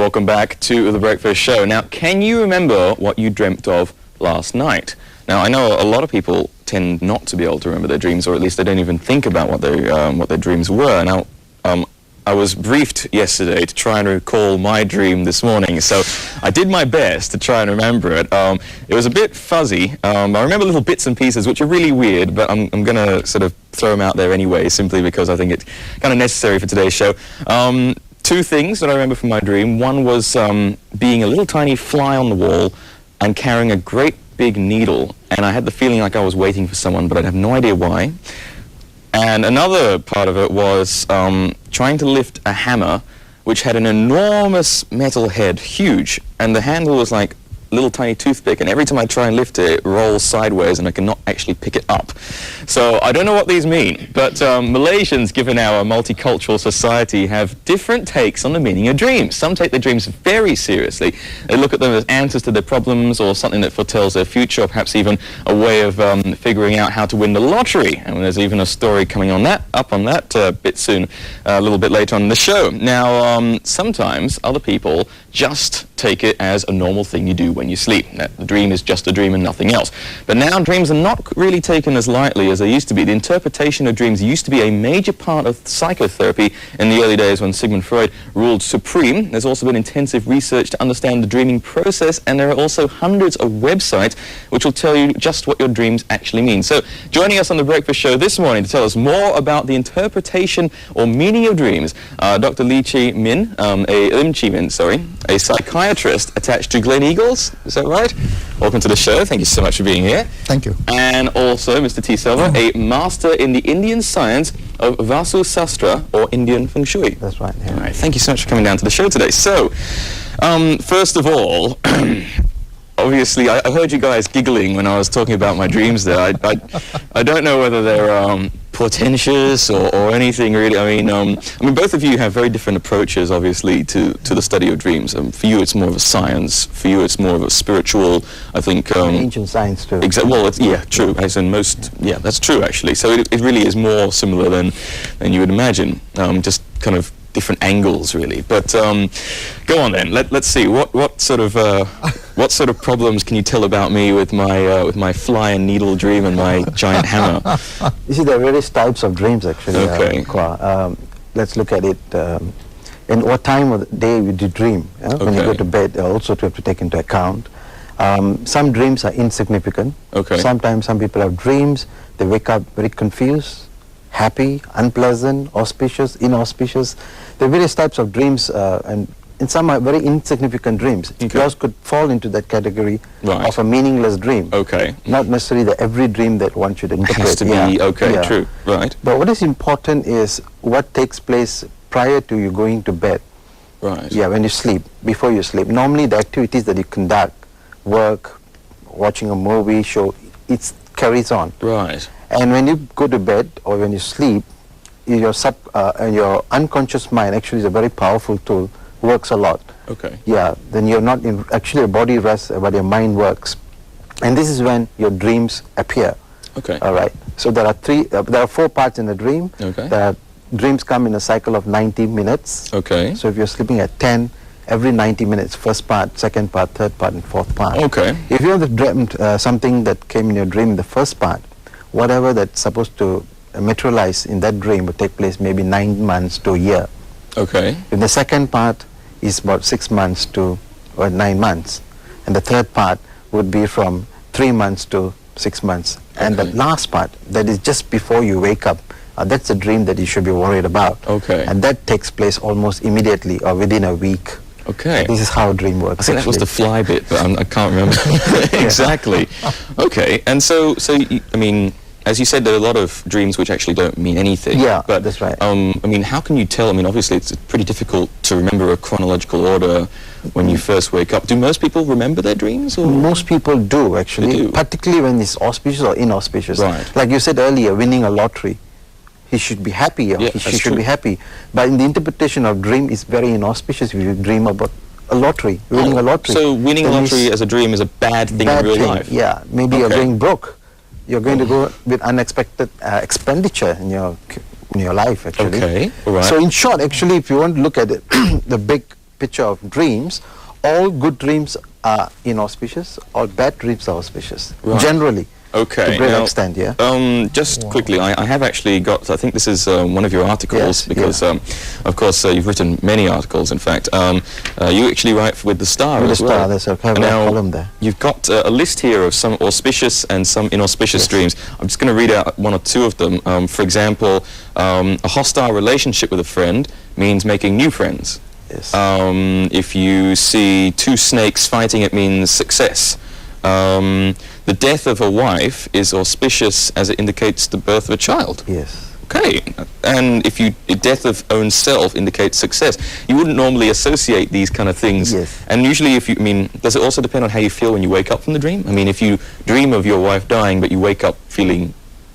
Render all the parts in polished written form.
welcome back to The Breakfast Show. Now, can you remember what you dreamt of last night? Now, I know a lot of people tend not to be able to remember their dreams, or at least they don't even think about what their dreams were. Now, I was briefed yesterday to try and recall my dream this morning, so I did my best to try and remember it. It was a bit fuzzy. I remember little bits and pieces which are really weird, but I'm going to sort of throw them out there anyway, simply because I think it's kind of necessary for today's show. Two things that I remember from my dream. One was being a little tiny fly on the wall and carrying a great big needle, and I had the feeling like I was waiting for someone, but I'd have no idea why. And another part of it was trying to lift a hammer which had an enormous metal head, huge, and the handle was like a little tiny toothpick, and every time I try and lift it, it rolls sideways and I cannot actually pick it up. So I don't know what these mean, but Malaysians, given our multicultural society, have different takes on the meaning of dreams. Some take their dreams very seriously. They look at them as answers to their problems, or something that foretells their future, or perhaps even a way of figuring out how to win the lottery. And there's even a story coming on that, bit soon, a little bit later on in the show. Now, sometimes other people just take it as a normal thing you do when you sleep. That the dream is just a dream and nothing else. But now dreams are not really taken as lightly as they used to be. The interpretation of dreams used to be a major part of psychotherapy in the early days when Sigmund Freud ruled supreme. There's also been intensive research to understand the dreaming process, and there are also hundreds of websites which will tell you just what your dreams actually mean. So joining us on The Breakfast Show this morning to tell us more about the interpretation or meaning of dreams, Dr. Lim Chi Min, a psychiatrist attached to Glen Eagles. Is that right? Welcome to the show. Thank you so much for being here. Thank you. And also Mr. T.Selva, a master in the Indian science of Vastu Sastra, or Indian Feng Shui. That's right. Yeah. All right. Thank you so much for coming down to the show today. So, first of all, obviously, I heard you guys giggling when I was talking about my dreams there. I don't know whether they're portentous or anything really. I mean, both of you have very different approaches, obviously, to the study of dreams. For you, it's more of a science. For you, it's more of a spiritual, I think. Ancient science too. Well, yeah, true. As in most, yeah, that's true actually. So it really is more similar than you would imagine. Just kind of different angles, really. But go on then. Let's see. What sort of problems can you tell about me with my fly and needle dream and my giant hammer? You see, there are various types of dreams actually. Okay. Let's look at it. In what time of the day you do dream? When you go to bed, also to have to take into account. Some dreams are insignificant. Okay. Sometimes some people have dreams. They wake up very confused, happy, unpleasant, auspicious, inauspicious. There are various types of dreams, and some are very insignificant dreams. Okay. Yours could fall into that category Right. of a meaningless dream. Okay. Not necessarily every dream that one should interpret. Has to be true. Right. But what is important is what takes place prior to you going to bed. Right. Yeah, when you sleep, before you sleep. Normally the activities that you conduct, work, watching a movie, show, it carries on. Right. And when you go to bed or when you sleep, your unconscious mind actually is a very powerful tool, works a lot. Okay. Yeah, then you're not in, actually your body rests, but your mind works. And this is when your dreams appear. Okay. All right. So there are 4 parts in the dream. Okay. Dreams come in a cycle of 90 minutes. Okay. So if you're sleeping at 10, every 90 minutes, first part, second part, third part, and fourth part. Okay. If you have dreamt something that came in your dream in the first part, whatever that's supposed to materialize in that dream would take place maybe 9 months to a year. Okay. If the second part is about 6 months to 9 months, and the third part would be from 3 months to 6 months, and the last part, that is just before you wake up, that's a dream that you should be worried about. Okay. And that takes place almost immediately or within a week. Okay. This is how a dream works. I think that was the fly bit, but I can't remember exactly. Okay. And so I mean, as you said, there are a lot of dreams which actually don't mean anything. Yeah, but that's right. I mean, how can you tell? I mean, obviously, it's pretty difficult to remember a chronological order when you first wake up. Do most people remember their dreams? Or? Most people do, actually. They do. Particularly when it's auspicious or inauspicious. Right. Like you said earlier, winning a lottery. He should be happy, or she should be happy. But in the interpretation of dream, is very inauspicious if you dream about a lottery, winning a lottery. So winning a lottery as a dream is a bad thing in real life? Yeah, maybe you're going broke. You're going to go with unexpected expenditure in your life, actually. Okay, all right. So in short, actually, if you want to look at it, the big picture of dreams, all good dreams are inauspicious, all bad dreams are auspicious, generally. Okay. To a great now, extent, yeah. Just quickly, I have actually got, I think this is one of your articles, because of course you've written many articles, in fact. You actually write with The Star With as The well. Star, there's a column there. You've got a list here of some auspicious and some inauspicious dreams. I'm just going to read out one or two of them. For example, a hostile relationship with a friend means making new friends. Yes. If you see two snakes fighting, it means success. The death of a wife is auspicious as it indicates the birth of a child. Yes. Okay. And if death of own self indicates success. You wouldn't normally associate these kind of things. Yes. And usually does it also depend on how you feel when you wake up from the dream? I mean, if you dream of your wife dying but you wake up feeling,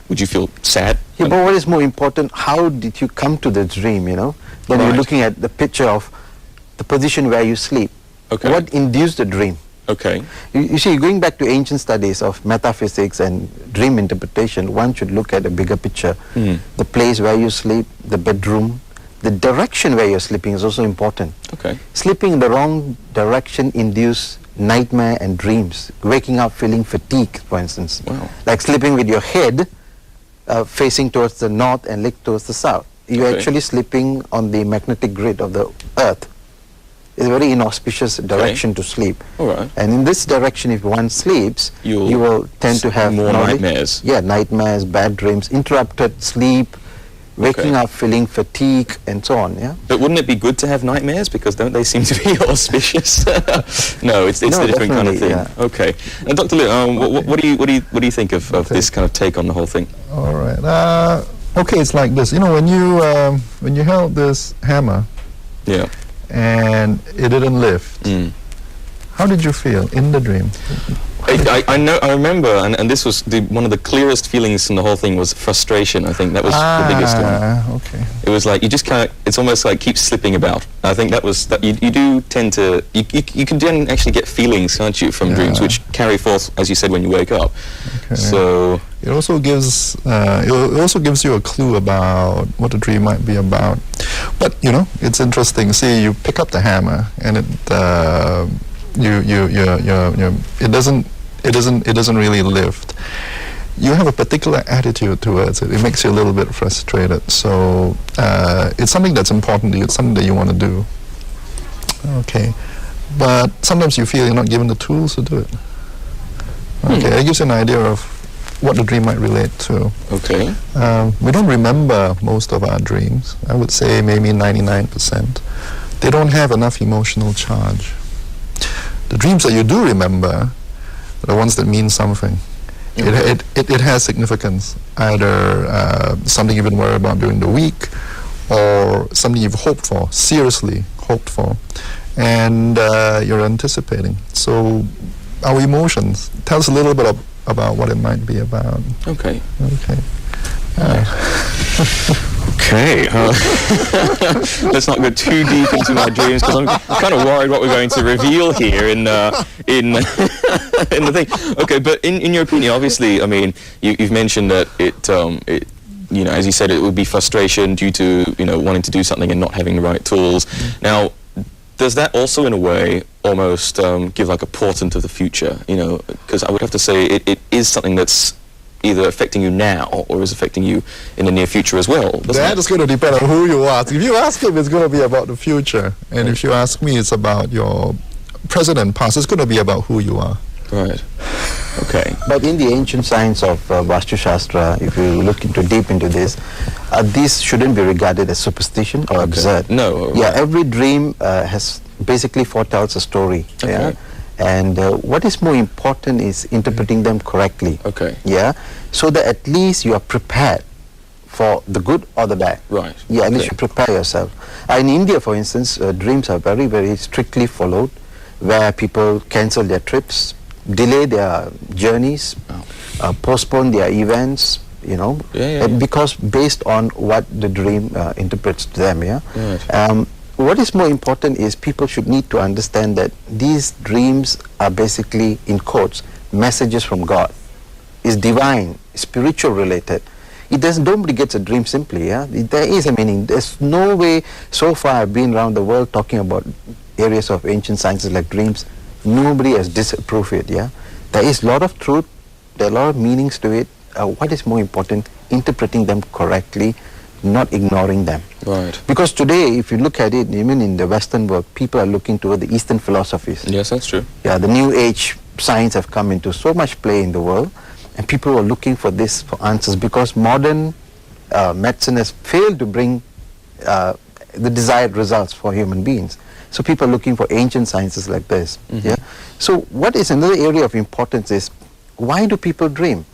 would you feel sad? Yeah, but what is more important, how did you come to the dream, you know? Then you're looking at the picture of the position where you sleep. Okay. What induced the dream? Okay. You see, going back to ancient studies of metaphysics and dream interpretation, one should look at a bigger picture. The place where you sleep, the bedroom, the direction where you're sleeping is also important. Okay. Sleeping in the wrong direction induces nightmare and dreams. Waking up feeling fatigue, for instance. Wow. Like sleeping with your head facing towards the north and leg towards the south. You're actually sleeping on the magnetic grid of the earth. It's a very inauspicious direction to sleep. All right. And in this direction, if one sleeps, you will tend to have more nightmares. Yeah, nightmares, bad dreams, interrupted sleep, waking up feeling fatigue, and so on. Yeah. But wouldn't it be good to have nightmares, because don't they seem to be auspicious? No, it's a different kind of thing. Yeah. Okay. And Dr. Liu, what do you think of this kind of take on the whole thing? All right. Okay, it's like this. You know, when you held this hammer, and it didn't lift, how did you feel in the dream? I remember, and this was one of the clearest feelings in the whole thing was frustration. I think that was the biggest one. Okay. It was like you just kind of, it's almost like keep slipping about. I think that was, you do tend to, you can then actually get feelings, can't you, from dreams, which carry forth, as you said, when you wake up. Okay. So it also gives you a clue about what the dream might be about. But you know, it's interesting. See, you pick up the hammer, and it doesn't really lift. You have a particular attitude towards it. It makes you a little bit frustrated. So it's something that's important to you. It's something that you want to do. Okay, but sometimes you feel you're not given the tools to do it. Okay, it gives you an idea of what the dream might relate to. Okay. We don't remember most of our dreams. I would say maybe 99%. They don't have enough emotional charge. The dreams that you do remember are the ones that mean something. It has significance, either something you've been worried about during the week, or something you've hoped for, seriously hoped for, and you're anticipating. So our emotions tell us a little bit about what it might be about. Okay. Okay. Okay. Let's not go too deep into my dreams, because I'm kind of worried what we're going to reveal here in in the thing. Okay, but in your opinion, obviously, I mean, you've mentioned that it you know, as you said, it would be frustration due to, you know, wanting to do something and not having the right tools. Now, does that also, in a way, almost give like a portent of the future? You know, because I would have to say it is something that's either affecting you now or is affecting you in the near future as well. That is going to depend on who you ask. If you ask him, it's going to be about the future. And if you ask me, it's about your present and past. It's going to be about who you are. Right. Okay. But in the ancient science of Vastu Shastra, if you look deep into this, these shouldn't be regarded as superstition or absurd. No. Right. Yeah, every dream has basically foretells a story. Okay. Yeah. And what is more important is interpreting them correctly. Okay. Yeah. So that at least you are prepared for the good or the bad. Right. Yeah, at least you prepare yourself. In India, for instance, dreams are very, very strictly followed, where people cancel their trips, delay their journeys, postpone their events, you know, because based on what the dream interprets to them. Yeah. Right. What is more important is people should need to understand that these dreams are basically, in quotes, messages from God. It's divine, spiritual related. It doesn't, nobody gets a dream simply. Yeah, there is a meaning. There's no way. So far, I've been around the world talking about areas of ancient sciences like dreams, nobody has disapproved it, yeah? There is a lot of truth, there are a lot of meanings to it. What is more important? Interpreting them correctly, not ignoring them. Right. Because today, if you look at it, even in the Western world, people are looking toward the Eastern philosophies. Yes, that's true. Yeah, the New Age science have come into so much play in the world, and people are looking for this for answers because modern medicine has failed to bring the desired results for human beings. So people are looking for ancient sciences like this. Yeah. So what is another area of importance is, why do people dream?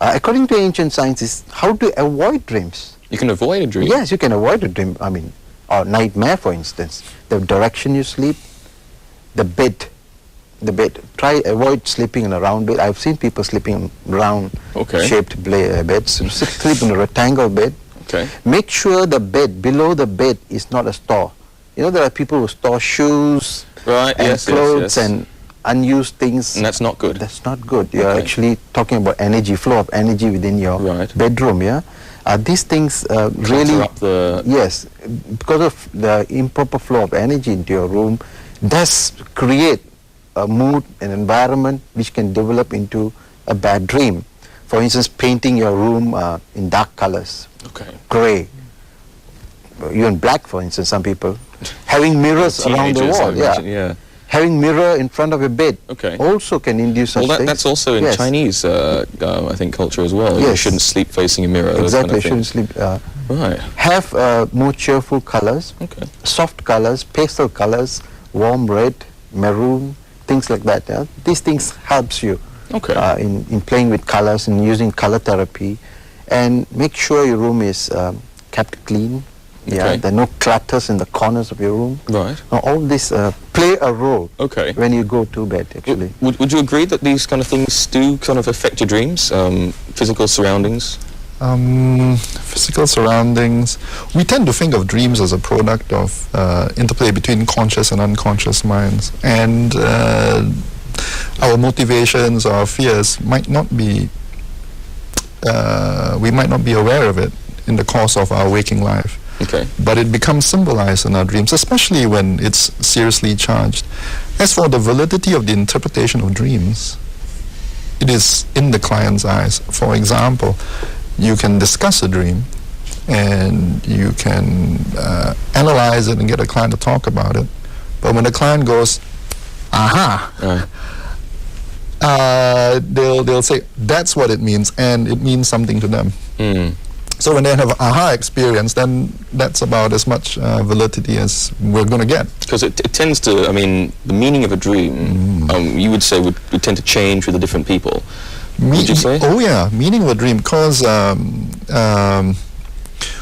According to ancient science, is how to avoid dreams. You can avoid a dream? Yes, you can avoid a dream. I mean, or nightmare, for instance. The direction you sleep, the bed. Try avoid sleeping in a round bed. I've seen people sleeping in round-shaped beds. Sleep in a rectangle bed. Okay. Make sure the bed, below the bed, is not a store. You know, there are people who store shoes, right, and clothes, and unused things. And that's not good. That's not good. You're actually talking about energy, flow of energy within your bedroom, yeah? These things really... up the... Yes, because of the improper flow of energy into your room, does create a mood, an environment which can develop into a bad dream. For instance, painting your room in dark colors, grey, even black, for instance, some people. Having mirrors around the wall, having mirror in front of a bed also can induce such things. That's also in Chinese, I think, culture as well. Yes. You shouldn't sleep facing a mirror. Exactly, shouldn't sleep. Right. Have more cheerful colors, soft colors, pastel colors, warm red, maroon, things like that. Yeah? These things helps you in playing with colors and using color therapy, and make sure your room is kept clean. Yeah, there are no clutters in the corners of your room. Right. Now, all this play a role when you go to bed, actually. Would you agree that these kind of things do kind of affect your dreams? Physical surroundings? Physical surroundings. We tend to think of dreams as a product of interplay between conscious and unconscious minds. And our motivations, our fears might not be, we might not be aware of it in the course of our waking life. But it becomes symbolized in our dreams, especially when it's seriously charged. As for the validity of the interpretation of dreams, it is in the client's eyes. For example, you can discuss a dream and you can analyze it and get a client to talk about it. But when the client goes, aha, they'll say, that's what it means, and it means something to them. So when they have an aha experience, then that's about as much validity as we're going to get. Because it tends to, I mean, the meaning of a dream, you would say, would tend to change with the different people. Would you say? Oh yeah, meaning of a dream, because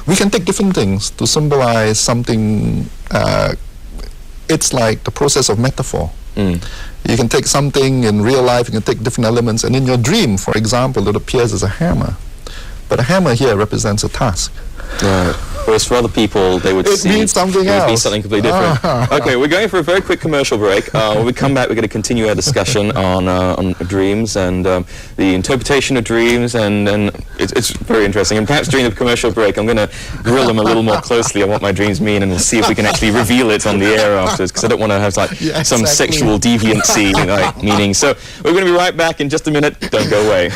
we can take different things to symbolize something. It's like the process of metaphor. You can take something in real life, you can take different elements, and in your dream, for example, it appears as a hammer. But a hammer here represents a task. Right. Whereas for other people, they would see... It means something else. It would be something completely different. Okay, we're going for a very quick commercial break. When we come back, we're going to continue our discussion on dreams and the interpretation of dreams, and it's very interesting. And perhaps during the commercial break, I'm going to grill them a little more closely on what my dreams mean, and we'll see if we can actually reveal it on the air afterwards, because I don't want to have some sexual deviancy meaning. So we're going to be right back in just a minute. Don't go away.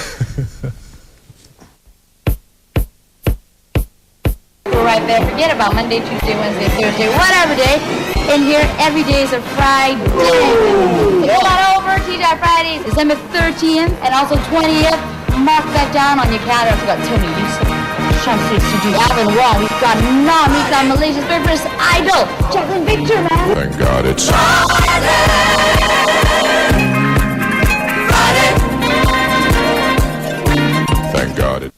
Right there. Forget about Monday, Tuesday, Wednesday, Thursday, whatever day. In here, every day is a Friday. So come on over, TGI Fridays, December 30th and also 20th. Mark that down on your calendar. I forgot to tell me, you chances to do Alvin Wong. We've got Nam. We've got Malaysia's very first idol, Jacqueline Victor, man. Thank God it's Friday. Thank God it.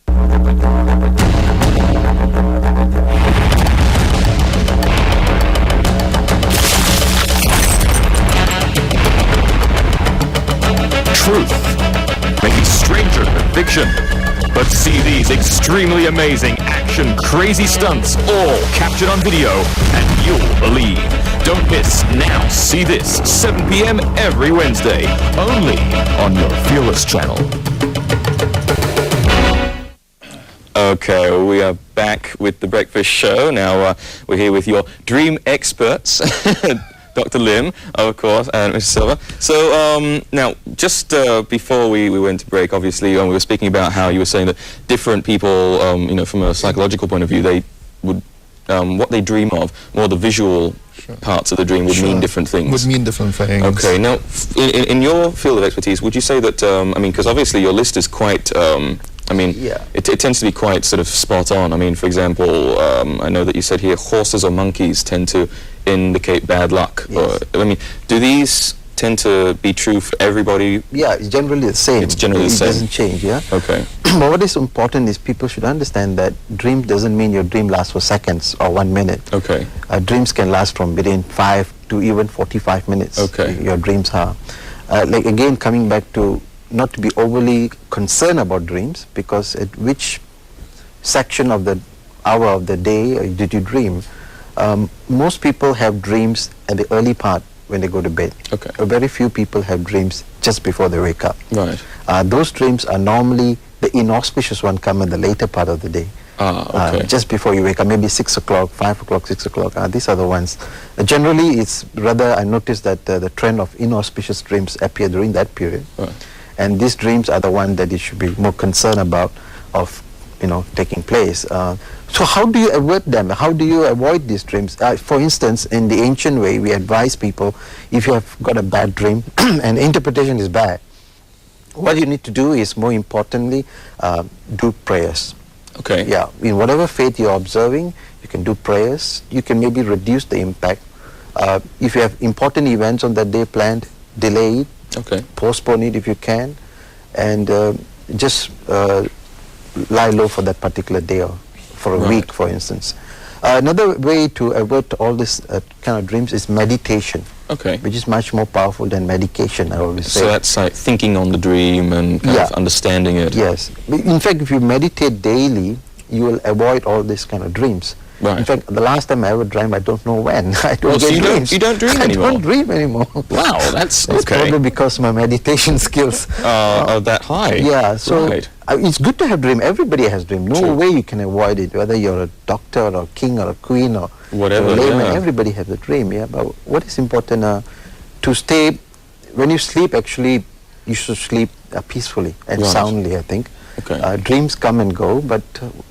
Truth may be stranger than fiction, but see these extremely amazing action crazy stunts all captured on video and you'll believe. Don't miss Now See This, 7 p.m. every Wednesday, only on your Fearless channel. Okay, we are back with the Breakfast Show. Now we're here with your dream experts. Dr. Lim, of course, and Mr. Selva. So now, just before we went to break, obviously, we were speaking about how you were saying that different people, you know, from a psychological point of view, they would, what they dream of, more the visual parts of the dream would mean different things. Would mean different things. Okay, now, in your field of expertise, would you say that, I mean, because obviously your list is quite, I mean, it tends to be quite sort of spot on. I mean, for example, I know that you said here horses or monkeys tend to indicate bad luck. Yes. Or, I mean, do these tend to be true for everybody? Yeah, it's generally the same. It's generally the same. It doesn't change, yeah? Okay. But what is important is people should understand that dream doesn't mean your dream lasts for seconds or 1 minute. Okay. Dreams can last from between 5 to even 45 minutes. Okay. Your dreams are. Like again, coming back to not to be overly concerned about dreams, because at which section of the hour of the day did you dream? Most people have dreams at the early part when they go to bed. Okay. Very few people have dreams just before they wake up. Right. Those dreams are normally the inauspicious one come in the later part of the day. Okay. Just before you wake up, maybe 6 o'clock, 5 o'clock, 6 o'clock. These are the ones. Generally, it's rather, I noticed that the trend of inauspicious dreams appear during that period. Right. And these dreams are the one that you should be more concerned about of, you know, taking place. So how do you avoid them? How do you avoid these dreams? For instance, in the ancient way, we advise people, if you have got a bad dream and interpretation is bad, what you need to do is, more importantly, do prayers. Okay. Yeah, in whatever faith you're observing, you can do prayers. You can maybe reduce the impact. If you have important events on that day planned, delay it. Okay. Postpone it if you can, and just lie low for that particular day or for a week, for instance. Another way to avoid all this kind of dreams is meditation. Okay. Which is much more powerful than medication, I always say. So that's like thinking on the dream and kind of understanding it. Yes. In fact, if you meditate daily, you will avoid all these kind of dreams. Right. In fact, the last time I ever dreamed, I don't know when. I don't so get dreams. you don't dream anymore? I don't dream anymore. Wow, that's It's okay. probably because my meditation skills are that high. Yeah, so Right. It's good to have dream. Everybody has dream. No way you can avoid it, whether you're a doctor or a king or a queen or Whatever, a layman. yeah. Everybody has a dream, yeah. But what is important, to stay, when you sleep, actually, you should sleep peacefully and soundly, I think. Okay. Dreams come and go, but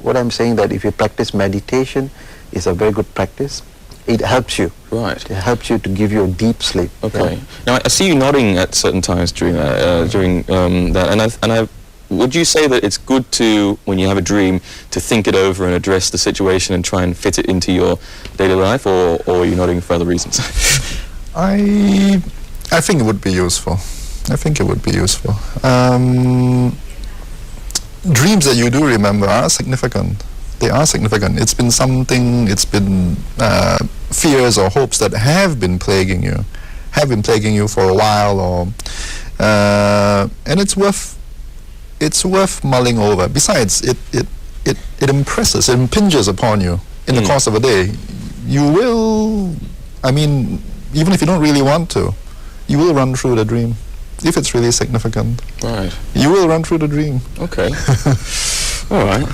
what I'm saying that if you practice meditation, it's a very good practice. It helps you. Right. It helps you to give you a deep sleep. Okay. Yeah. Now I see you nodding at certain times during that, and I would you say that it's good to, when you have a dream, to think it over and address the situation and try and fit it into your daily life, or are you nodding for other reasons? I think it would be useful. I think it would be useful. Dreams that you do remember are significant. They are significant. It's been something, it's been fears or hopes that have been plaguing you for a while, or and it's worth mulling over. Besides, it impresses, it impinges upon you in the course of a day. You will, I mean, even if you don't really want to, you will run through the dream. If it's really significant. Right. You will run through the dream. Okay. All right.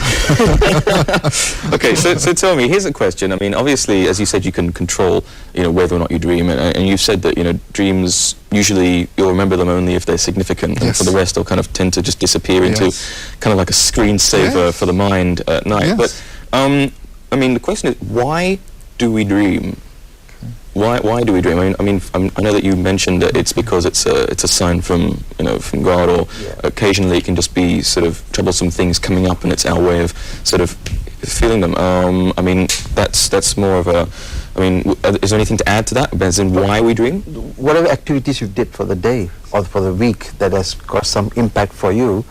Okay, so tell me, here's a question. I mean, obviously, as you said, you can control, whether or not you dream, and you said that, dreams, usually you'll remember them only if they're significant, and for the rest they'll kind of tend to just disappear into kind of like a screensaver for the mind at night. But, I mean, the question is, why do we dream? Why do we dream? I mean, I know that you mentioned that it's because it's a sign from from God, or occasionally it can just be sort of troublesome things coming up, and it's our way of sort of feeling them. I mean, that's more of a. I mean, is there anything to add to that? As in, why we dream? Whatever activities you did for the day or for the week that has got some impact for you,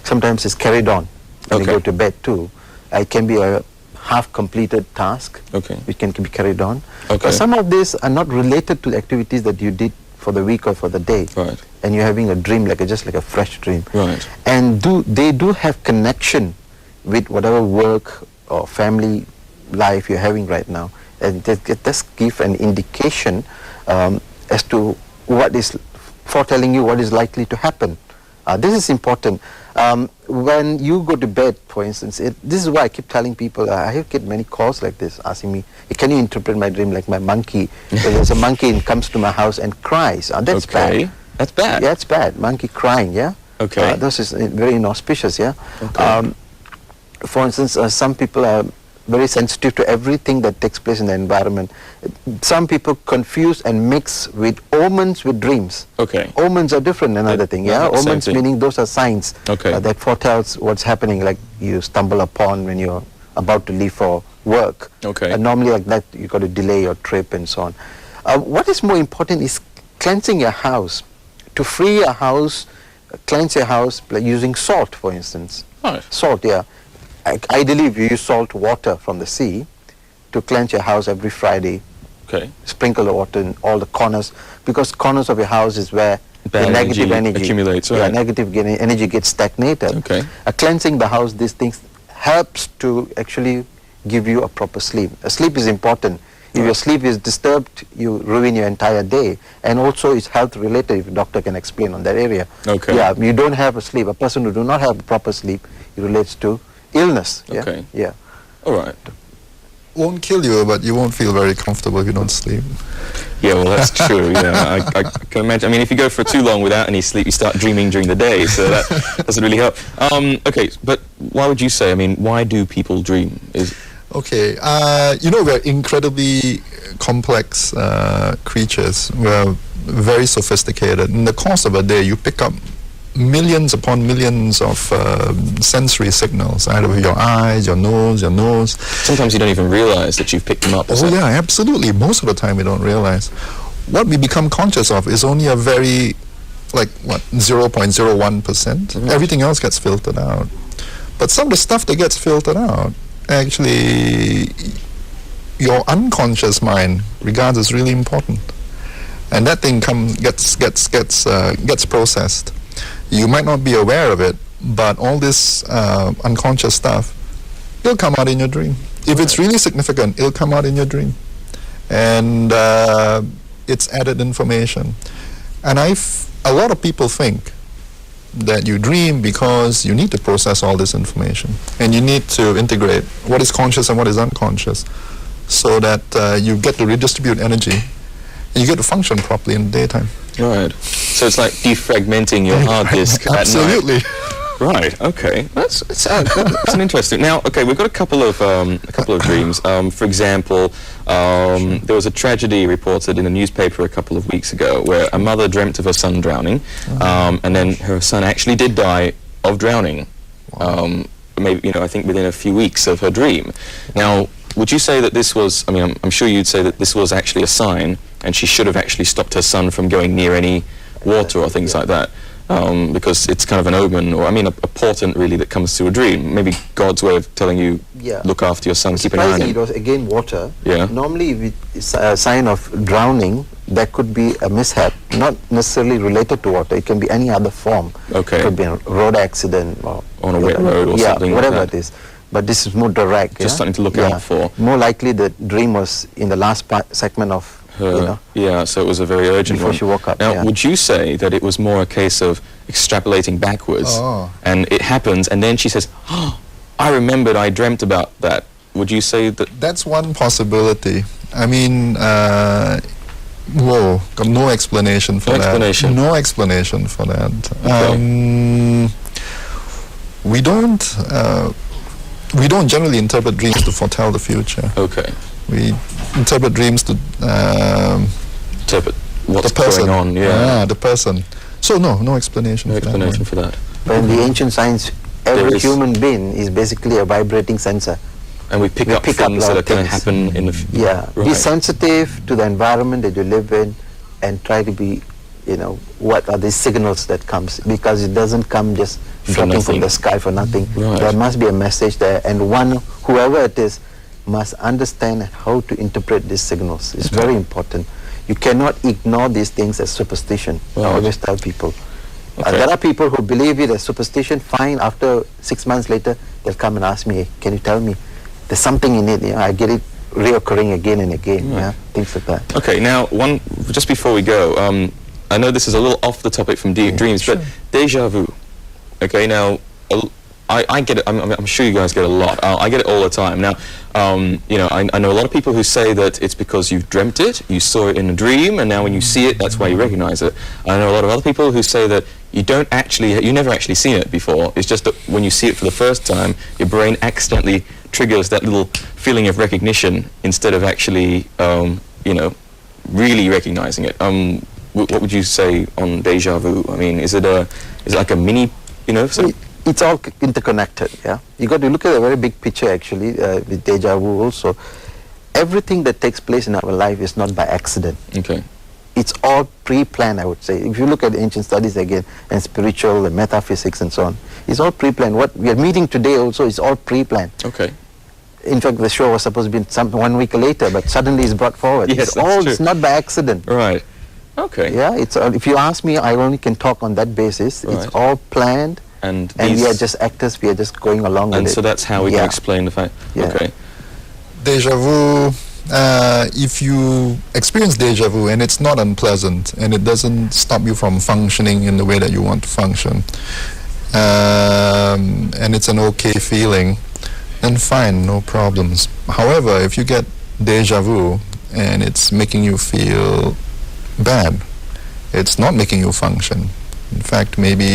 sometimes it's carried on when you go to bed too. It can be a half-completed task, which can be carried on. But some of these are not related to the activities that you did for the week or for the day. Right. And you're having a dream, just like a fresh dream. Right. And they do have connection with whatever work or family life you're having right now. And it does give an indication as to what is foretelling you what is likely to happen. This is important. When you go to bed, for instance, this is why I keep telling people, I get many calls like this, asking me, can you interpret my dream like my monkey? There's a monkey and comes to my house and cries. That's Okay. bad. That's bad. Yeah, it's bad. Monkey crying, yeah? Okay. This is very inauspicious, yeah? Okay. For instance, some people are very sensitive to everything that takes place in the environment. Some people confuse and mix with omens with dreams. Okay. Omens are different, another thing, yeah? not the same Omens thing. meaning those are signs Okay. that foretells what's happening, like you stumble upon when you're about to leave for work. Okay. And normally like that, you got to delay your trip and so on. What is more important is cleansing your house. To free your house, cleanse your house like using salt, for instance. Right. Salt, yeah. Ideally, if you use salt water from the sea to cleanse your house every Friday, Okay. sprinkle the water in all the corners, because corners of your house is where Bad the negative energy accumulates, yeah, right. negative energy gets stagnated. Okay. Cleansing the house, these things helps to actually give you a proper sleep. Sleep is important. If your sleep is disturbed, you ruin your entire day. And also it's health related, if the doctor can explain on that area. Okay. Yeah, you don't have a sleep. A person who do not have proper sleep, it relates to illness. Yeah? Okay. Yeah. All right. Won't kill you, but you won't feel very comfortable if you don't sleep. Yeah, well, that's true. Yeah, I can imagine. I mean, if you go for too long without any sleep, you start dreaming during the day, so that doesn't really help. Okay, but why would you say? I mean, why do people dream? Okay, we're incredibly complex creatures. We're very sophisticated. In the course of a day, you pick up millions upon millions of sensory signals, either with your eyes, your nose. Sometimes you don't even realize that you've picked them up. Oh yeah, absolutely. Most of the time we don't realize. What we become conscious of is only a very, 0.01%. Everything else gets filtered out. But some of the stuff that gets filtered out, actually, your unconscious mind regards as really important. And that thing gets processed. You might not be aware of it, but all this unconscious stuff, it'll come out in your dream. If it's really significant, it'll come out in your dream. And it's added information. And a lot of people think that you dream because you need to process all this information. And you need to integrate what is conscious and what is unconscious so that you get to redistribute energy and you get to function properly in the daytime. Right. So it's like defragmenting your hard disk at night. Absolutely. Right. Okay. That's an interesting. Now, okay, we've got a couple of dreams. For example, there was a tragedy reported in the newspaper a couple of weeks ago where a mother dreamt of her son drowning, and then her son actually did die of drowning. Maybe I think within a few weeks of her dream. Now, would you say that this was? I mean, I'm sure you'd say that this was actually a sign, and she should have actually stopped her son from going near any water or things like that. Because it's kind of an omen, or a portent really that comes to a dream. Maybe God's way of telling you, look after your son, keep an eye on him. It was again water. Yeah. Normally, if it's a sign of drowning, that could be a mishap, not necessarily related to water. It can be any other form. Okay. It could be a road accident or on a wet road or something whatever like that. it is. But this is more direct. Just something to look out for. More likely, the dream was in the last segment of her. Yeah, so it was a very urgent before one. she woke up. Now, would you say that it was more a case of extrapolating backwards, and it happens, and then she says, "Oh, I remembered, I dreamt about that." Would you say that? That's one possibility. I mean, got no explanation for that. No explanation for that. Okay. We don't generally interpret dreams to foretell the future. Okay. We interpret dreams to interpret what's the person. going on. Yeah. The person. So no explanation. No explanation for that. But in the ancient science, every human being is basically a vibrating sensor. And we pick up things that are going to happen in the future. Yeah. Right. Be sensitive to the environment that you live in, and try to be, what are these signals that comes, because it doesn't come just dropping from the sky for nothing. Right. There must be a message there, and whoever it is, must understand how to interpret these signals. It's very important. You cannot ignore these things as superstition. Right. I always tell people. Okay. There are people who believe it as superstition. Fine. After 6 months later, they'll come and ask me, hey, can you tell me? There's something in it. I get it reoccurring again and again. Right. Yeah, things like that. Okay. Now, just before we go, I know this is a little off the topic from dreams, but déjà vu. Okay, now I get it. I'm sure you guys get it a lot. I get it all the time. Now, you know, I know a lot of people who say that it's because you've dreamt it, you saw it in a dream, and now when you see it, that's why you recognize it. I know a lot of other people who say that you never actually seen it before. It's just that when you see it for the first time, your brain accidentally triggers that little feeling of recognition instead of actually, you know, really recognizing it. What would you say on deja vu? I mean, is it like a mini, you know? It's all interconnected, yeah. You got to look at a very big picture actually with deja vu also. Everything that takes place in our life is not by accident. Okay. It's all pre-planned, I would say. If you look at ancient studies again, and spiritual and metaphysics and so on, it's all pre-planned. What we are meeting today also is all pre-planned. Okay. In fact, the show was supposed to be 1 week later, but suddenly it's brought forward. Yes, It's not by accident. Right. Okay. Yeah, it's if you ask me, I only can talk on that basis. Right. It's all planned. And we are just actors, we are just going along with it. And so that's how we can explain the fact. Yeah. Okay. Deja vu, if you experience deja vu and it's not unpleasant and it doesn't stop you from functioning in the way that you want to function, and it's an okay feeling, then fine, no problems. However, if you get deja vu and it's making you feel bad, it's not making you function. In fact, maybe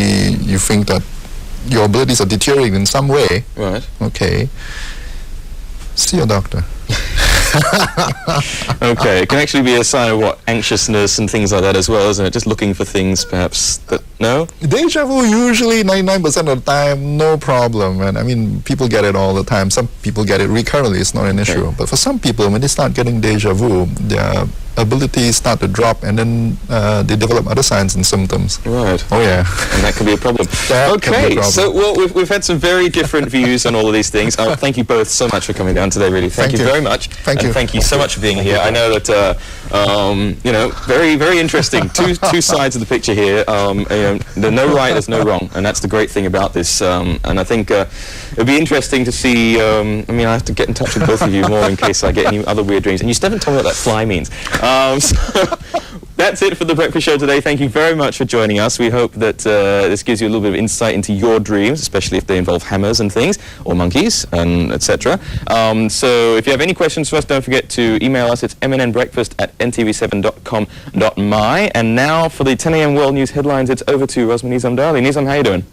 you think that your abilities are deteriorating in some way. Right. Okay. See your doctor. Okay, it can actually be a sign of what? Anxiousness and things like that as well, isn't it? Just looking for things perhaps that, no? Deja vu usually 99% of the time, no problem. And I mean, people get it all the time. Some people get it recurrently, it's not an issue. But for some people, when they start getting deja vu, their abilities start to drop and then they develop other signs and symptoms. Right. Oh yeah. And that can be a problem. That can be a Okay, problem. so well, we've had some very different views on all of these things. Thank you both so much for coming down today, really. Thank you very much. Thank you. And thank you so much for being here. I know that, you know, very, very interesting. Two sides of the picture here. You know, there's no right, there's no wrong, and that's the great thing about this. And I think it'd be interesting to see, I mean, I have to get in touch with both of you more in case I get any other weird dreams. And you still haven't told me what that fly means. So that's it for the Breakfast Show today. Thank you very much for joining us. We hope that this gives you a little bit of insight into your dreams, especially if they involve hammers and things, or monkeys, and etc. So if you have any questions for us, don't forget to email us. It's mnnbreakfast@ntv7.com.my. And now for the 10 a.m. World News headlines, it's over to Rosman Nizam Darley. Nizam, how you doing?